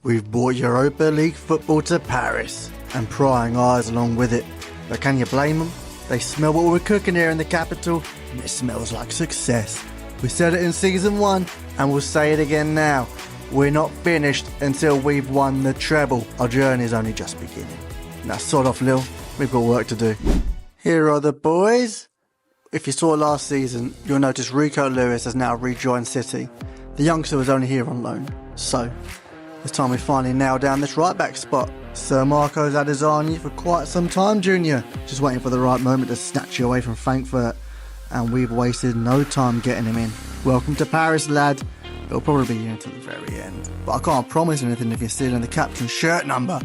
We've brought Europa League football to Paris, and prying eyes along with it. But can you blame them? They smell what we're cooking here in the capital, and it smells like success. We said it in Season 1, and we'll say it again now. We're not finished until we've won the treble. Our journey's only just beginning. Now sod off, Lil. We've got work to do. Here are the boys. If you saw last season, you'll notice Rico Lewis has now rejoined City. The youngster was only here on loan, so it's time we finally nail down this right back spot. Sir Marco's had his eye on you for quite some time, Junior. Just waiting for the right moment to snatch you away from Frankfurt, and we've wasted no time getting him in. Welcome to Paris, lad. It'll probably be here until the very end, but I can't promise anything if you're stealing the captain's shirt number.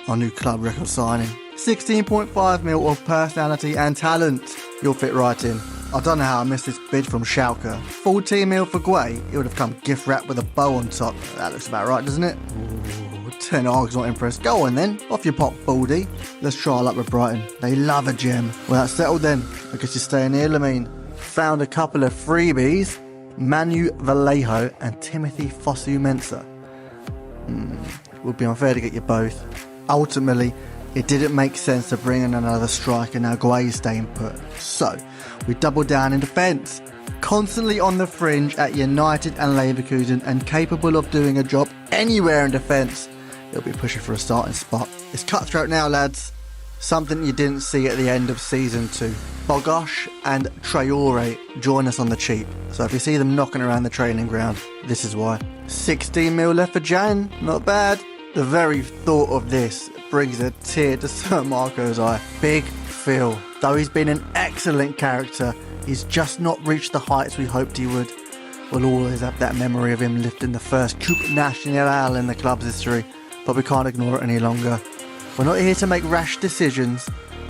Our new club record signing. 16.5 mil of personality and talent. You'll fit right in. I don't know how I missed this bid from Schalke. 14 mil for Guay. It would have come gift wrapped with a bow on top. That looks about right, doesn't it? Ooh, Ten Hag's not impressed. Go on then. Off your pop, Baldy. Let's try our luck with Brighton. They love a gem. Well, that's settled then. I guess you're staying here, Lamine. Found a couple of freebies. Manu Vallejo and Timothy Fosu-Mensah. Would be unfair to get you both. Ultimately, it didn't make sense to bring in another striker now Guay's staying put. So, we doubled down in defence. Constantly on the fringe at United and Leverkusen and capable of doing a job anywhere in defence, he'll be pushing for a starting spot. It's cutthroat now, lads. Something you didn't see at the end of Season 2. Bogosh and Traore join us on the cheap. So if you see them knocking around the training ground, this is why. 16 mil left for Jan, not bad. The very thought of this brings a tear to Sir Marco's eye. Big Phil. Though he's been an excellent character, he's just not reached the heights we hoped he would. We'll always have that memory of him lifting the first Coupe Nationale in the club's history, but we can't ignore it any longer. We're not here to make rash decisions,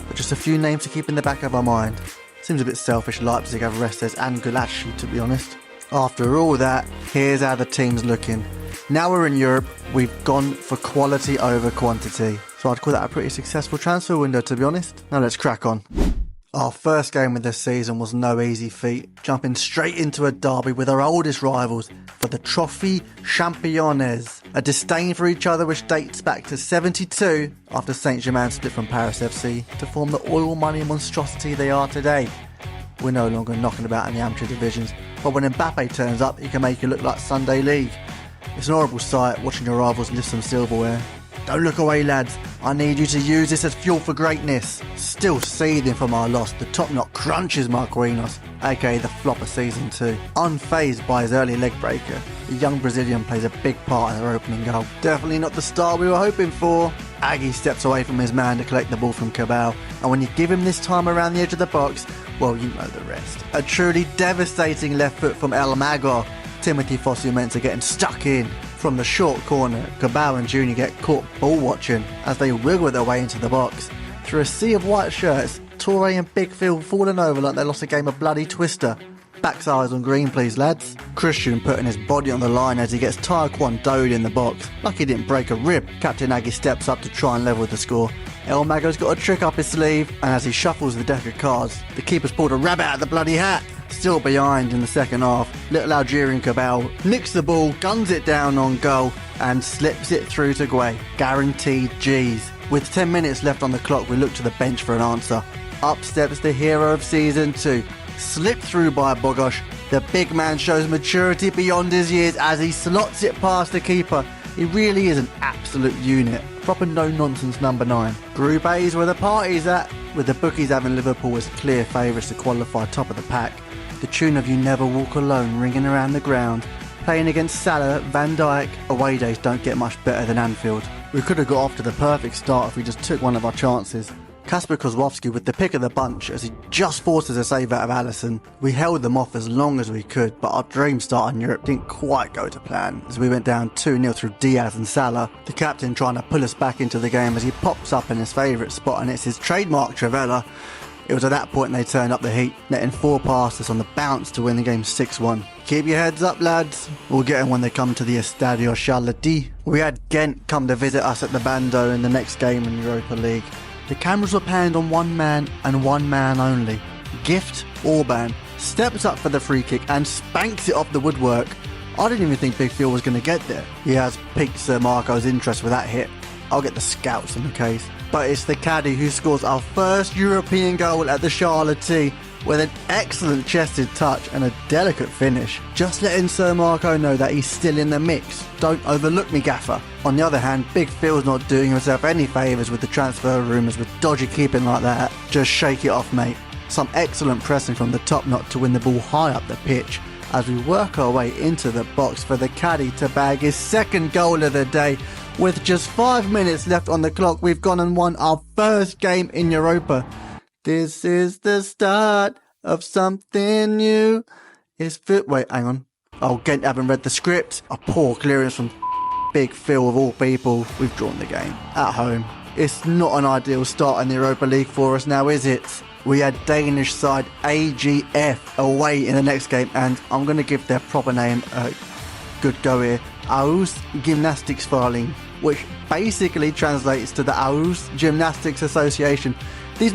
but just a few names to keep in the back of our mind. Seems a bit selfish Leipzig have Restes and Gulashi, to be honest. After all that, here's how the team's looking. Now we're in Europe, we've gone for quality over quantity. So I'd call that a pretty successful transfer window, to be honest. Now let's crack on. Our first game of the season was no easy feat, jumping straight into a derby with our oldest rivals for the Trophy Championnes, a disdain for each other which dates back to 72 after Saint-Germain split from Paris FC to form the oil money monstrosity they are today. We're no longer knocking about in the amateur divisions, but when Mbappe turns up, he can make you look like Sunday League. It's an horrible sight watching your rivals lift some silverware. Don't look away, lads. I need you to use this as fuel for greatness. Still seething from our loss, the top knot crunches Marquinhos, aka the flop of Season 2. Unfazed by his early leg breaker, the young Brazilian plays a big part in their opening goal. Definitely not the start we were hoping for. Aggie steps away from his man to collect the ball from Cabal, and when you give him this time around the edge of the box, well, you know the rest. A truly devastating left foot from El Mago. Timothy Fosu-Mensah getting stuck in. From the short corner, Cabal and Junior get caught ball watching as they wiggle their way into the box. Through a sea of white shirts, Toure and Big Phil falling over like they lost a game of bloody Twister. Backsides on green, please, lads. Christian putting his body on the line as he gets taekwondo'd in the box. Lucky he didn't break a rib. Captain Aggie steps up to try and level the score. El Mago's got a trick up his sleeve, and as he shuffles the deck of cards, the keeper's pulled a rabbit out of the bloody hat. Still behind in the second half, little Algerian Cabal nicks the ball, guns it down on goal, and slips it through to Guay. Guaranteed G's. With 10 minutes left on the clock, we look to the bench for an answer. Up steps the hero of Season 2. Slipped through by Bogosh, the big man shows maturity beyond his years as he slots it past the keeper. He really is an absolute unit. Proper no-nonsense number 9. Group A is where the party's at, with the bookies having Liverpool as clear favourites to qualify top of the pack. The tune of You Never Walk Alone ringing around the ground. Playing against Salah, Van Dijk, away days don't get much better than Anfield. We could have got off to the perfect start if we just took one of our chances. Kasper Kozłowski with the pick of the bunch as he just forces a save out of Alisson. We held them off as long as we could, but our dream start in Europe didn't quite go to plan as we went down 2-0 through Diaz and Salah, the captain trying to pull us back into the game as he pops up in his favourite spot, and it's his trademark Trivela. It was at that point they turned up the heat, netting 4 passes on the bounce to win the game 6-1. Keep your heads up, lads. We'll get them when they come to the Estadio Charlety. We had Ghent come to visit us at the Bando in the next game in Europa League. The cameras were panned on one man and one man only. Gift Orban steps up for the free kick and spanks it off the woodwork. I didn't even think Big Phil was going to get there. He has piqued Sir Marco's interest with that hit. I'll get the scouts in the case. But it's the caddy who scores our first European goal at the Charlotte Tee with an excellent chested touch and a delicate finish. Just letting Sir Marco know that he's still in the mix. Don't overlook me, gaffer. On the other hand, Big Phil's not doing himself any favours with the transfer rumours with dodgy keeping like that. Just shake it off, mate. Some excellent pressing from the top knot to win the ball high up the pitch as we work our way into the box for the caddy to bag his second goal of the day. With just 5 minutes left on the clock, we've gone and won our first game in Europa. This is the start of something new. Wait, hang on. Oh, Ghent haven't read the script. A poor clearance from Big Phil of all people. We've drawn the game at home. It's not an ideal start in the Europa League for us now, is it? We had Danish side AGF away in the next game, and I'm going to give their proper name a good go here. Aarhus Gymnastiksforening, which basically translates to the Aarhus Gymnastics Association. These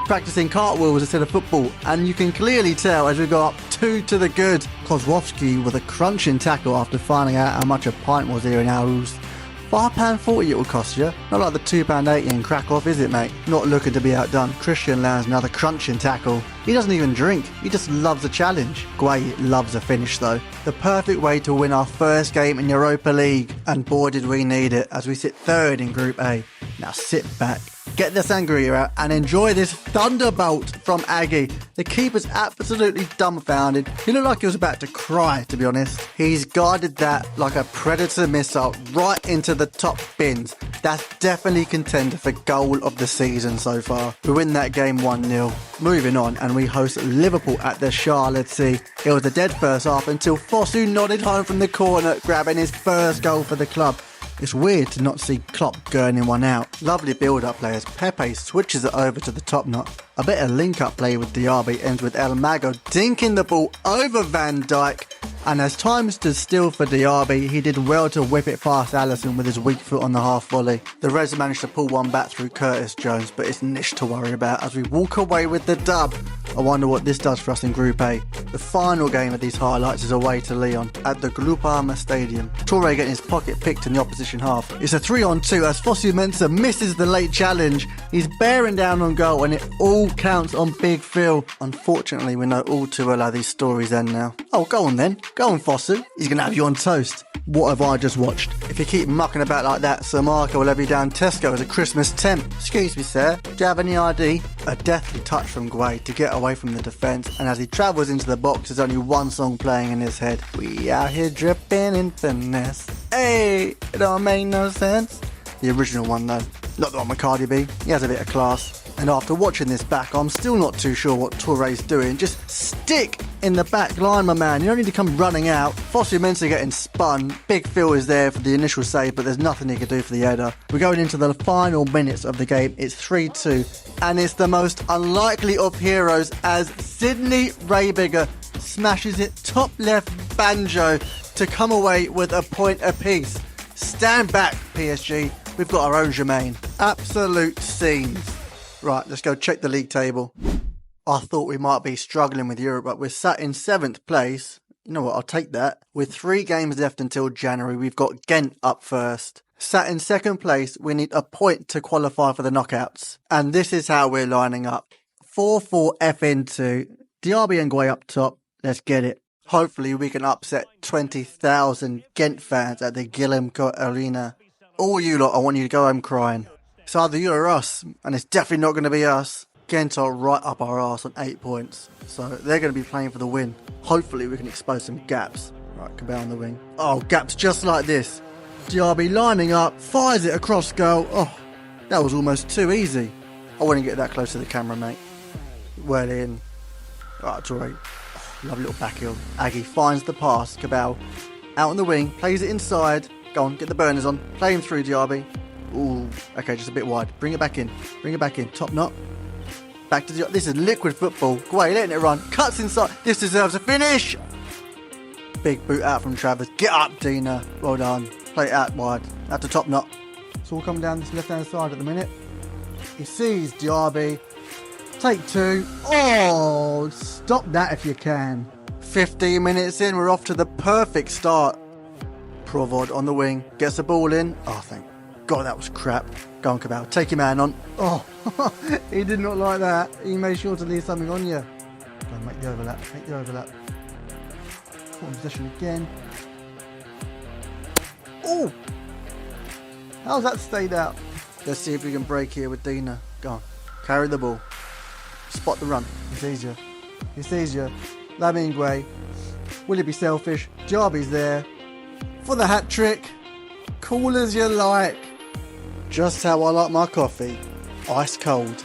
practicing cartwheels instead of football, and you can clearly tell as we go up 2 to the good. Kozłowski with a crunching tackle after finding out how much a pint was here in Aarhus. £5.40 it will cost you. Not like the £2.80 in Krakow, is it, mate? Not looking to be outdone. Christian lands another crunching tackle. He doesn't even drink. He just loves a challenge. Guay loves a finish, though. The perfect way to win our first game in Europa League. And boy, did we need it as we sit third in Group A. Now sit back, get the sangria out and enjoy this thunderbolt from Aggie. The keeper's absolutely dumbfounded. He looked like he was about to cry, to be honest. He's guided that like a Predator missile right into the top bins. That's definitely contender for goal of the season so far. We win that game 1-0. Moving on, and we host Liverpool at the Charlotte Tee. It was a dead first half until Fosu nodded home from the corner, grabbing his first goal for the club. It's weird to not see Klopp gurning one out. Lovely build-up players. Pepe switches it over to the top knot. A bit of link-up play with Diaby ends with El Mago dinking the ball over Van Dijk. And as time stood still for Diaby, he did well to whip it past Alisson with his weak foot on the half volley. The Reds managed to pull one back through Curtis Jones, but it's niche to worry about as we walk away with the dub. I wonder what this does for us in Group A. The final game of these highlights is away to Lyon at the Groupama Stadium. Toure getting his pocket picked in the opposition half. It's a 3-on-2 as Fosu Mensah misses the late challenge. He's bearing down on goal and it all counts on Big Phil. Unfortunately, we know all too well how these stories end now. Oh, go on then. Go on, Fosu. He's going to have you on toast. What have I just watched? If you keep mucking about like that, Sir Marco will have you down Tesco as a Christmas temp. Excuse me, sir. Do you have any ID? A deathly touch from Guay to get away from the defence, and as he travels into the box, there's only one song playing in his head. We out here dripping in finesse. Hey, it don't make no sense. The original one though, not the one with Cardi B. He has a bit of class. And after watching this back, I'm still not too sure what Toure's doing. Just stick in the back line, my man. You don't need to come running out. Fosu Mensah getting spun. Big Phil is there for the initial save, but there's nothing he can do for the header. We're going into the final minutes of the game. It's 3-2. And it's the most unlikely of heroes as Sidney Raybiger smashes it top left banjo to come away with a point apiece. Stand back, PSG. We've got our own Jermaine. Absolute scenes. Right, let's go check the league table. I thought we might be struggling with Europe, but we're sat in 7th place. You know what, I'll take that. With 3 games left until January, we've got Ghent up first. Sat in 2nd place, we need a point to qualify for the knockouts. And this is how we're lining up. 4-4 FN2, Diaby and Guay up top. Let's get it. Hopefully we can upset 20,000 Ghent fans at the Guillaume Court Arena. All you lot, I want you to go home crying. It's either you or us, and it's definitely not going to be us. Ghent are right up our arse on 8 points, so they're going to be playing for the win. Hopefully we can expose some gaps. Right, Cabal on the wing. Oh, gaps just like this. Diaby lining up, fires it across goal. Oh, that was almost too easy. I wouldn't get that close to the camera, mate. Well in. Right, Toure. Oh, lovely little back heel. Aggie finds the pass. Cabal out on the wing, plays it inside. Go on, get the burners on. Play him through, Diaby. Ooh, okay, just a bit wide. Bring it back in. Bring it back in. Top knot. Back to this is liquid football. Guay letting it run. Cuts inside. This deserves a finish. Big boot out from Travers. Get up, Dina. Well done. Play it out wide. Out to top knot. It's all coming down this left-hand side at the minute. He sees Diaby. Take 2. Oh, stop that if you can. 15 minutes in, we're off to the perfect start. Provod on the wing, gets the ball in. Oh, thank God, that was crap. Go on, Cabal, take your man on. Oh, he did not like that. He made sure to leave something on you. Go on, make the overlap, make the overlap. Caught in position again. Oh! How's that stayed out? Let's see if we can break here with Dina. Go on, carry the ball. Spot the run. It's easier. It's easier. Lamingwe. Will he be selfish? Jarby's there. For the hat trick. Cool as you like. Just how I like my coffee. Ice cold.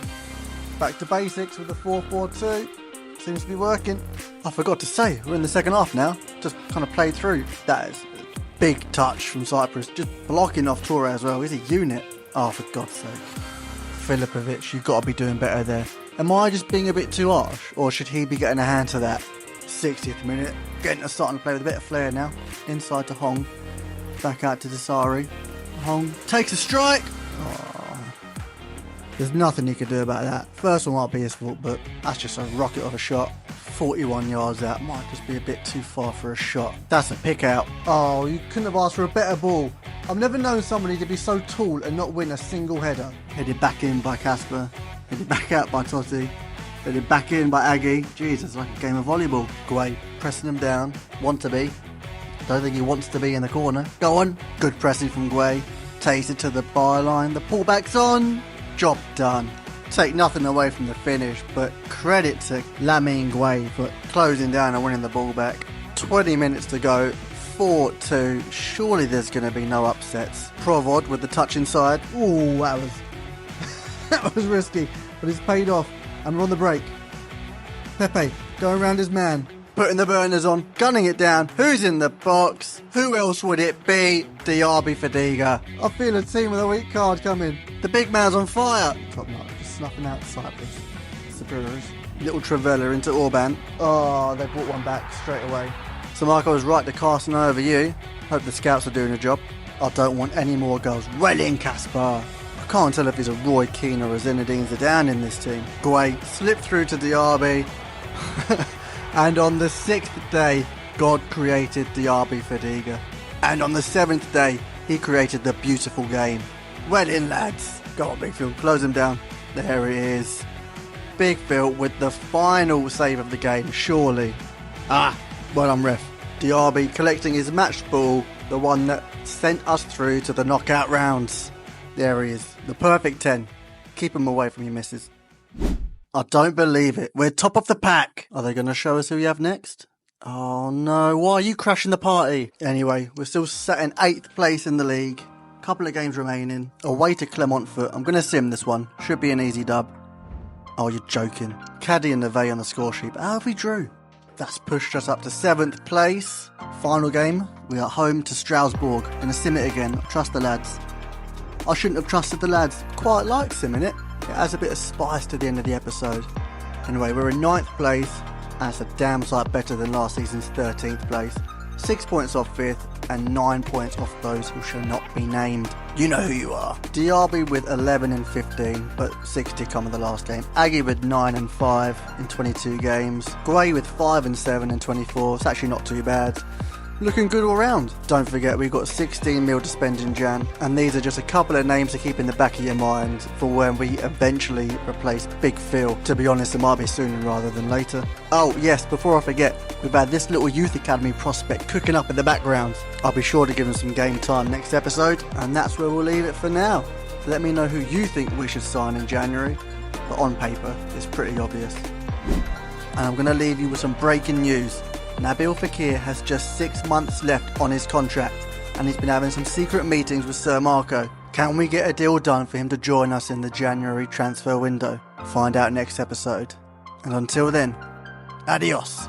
Back to basics with the 4-4-2. Seems to be working. I forgot to say, we're in the second half now. Just kind of played through. That is a big touch from Cyprus. Just blocking off Torre as well. He's a unit. Oh, for God's sake. Filipovic, you've got to be doing better there. Am I just being a bit too harsh? Or should he be getting a hand to that? 60th minute. Starting to play with a bit of flair now. Inside to Hong. Back out to Desari. Hong takes a strike. Oh. There's nothing he could do about that. First one might be his fault, but that's just a rocket of a shot. 41 yards out. Might just be a bit too far for a shot. That's a pick out. Oh, you couldn't have asked for a better ball. I've never known somebody to be so tall and not win a single header. Headed back in by Casper. Headed back out by Totti. Headed back in by Aggie. Jesus, like a game of volleyball. Guay pressing him down. Want to be. Don't think he wants to be in the corner. Go on. Good pressing from Guay. Takes it to the byline. The pullback's on. Job done. Take nothing away from the finish, but credit to Lamine Guay for closing down and winning the ball back. 20 minutes to go. 4-2. Surely there's going to be no upsets. Provod with the touch inside. Ooh, that was that was risky, but it's paid off. And we're on the break. Pepe going around his man, putting the burners on, gunning it down. Who's in the box? Who else would it be? Diaby Fadiga. I feel a team with a weak card coming. The big man's on fire. Top notch, just snuffing out Cyprus. Saburs. Little Travella into Orban. Oh, they brought one back straight away. So Marco was right to casting over you. Hope the scouts are doing a job. I don't want any more goals. Well in, Caspar. I can't tell if he's a Roy Keane or a Zinedine Zidane in this team. Great. Slip through to Diaby. And on the 6th day, God created Diaby Fadiga. And on the 7th day, he created the beautiful game. Well in, lads. Go on, Big Phil. Close him down. There it is. Big Phil with the final save of the game, surely. Well done, ref. Diaby collecting his match ball, the one that sent us through to the knockout rounds. There he is, the perfect 10. Keep him away from your misses. I don't believe it. We're top of the pack. Are they going to show us who we have next? Oh no, why are you crashing the party? Anyway, we're still sat in 8th place in the league. Couple of games remaining. Away to Clermont-Foot. I'm going to sim this one. Should be an easy dub. Oh, you're joking. Caddy and Neve on the score sheet. How have we drew? That's pushed us up to 7th place. Final game, we are home to Strasbourg. Gonna sim it again, trust the lads. I shouldn't have trusted the lads. Quite like simming it. It adds a bit of spice to the end of the episode. Anyway, we're in 9th place. And it's a damn sight better than last season's 13th place. 6 points off 5th and 9 points off those who shall not be named. You know who you are. Diaby with 11 and 15, but 60 come in the last game. Aggie with 9 and 5 in 22 games. Gray with 5 and 7 in 24. It's actually not too bad. Looking good all round. Don't forget, we've got 16 mil to spend in Jan, and these are just a couple of names to keep in the back of your mind for when we eventually replace Big Phil. To be honest, it might be sooner rather than later. Oh yes, before I forget, we've had this little youth academy prospect cooking up in the background. I'll be sure to give him some game time next episode, and that's where we'll leave it for now. Let me know who you think we should sign in January, but on paper, it's pretty obvious. And I'm going to leave you with some breaking news. Nabil Fekir has just 6 months left on his contract, and he's been having some secret meetings with Sir Marco. Can we get a deal done for him to join us in the January transfer window? Find out next episode. And until then, adios.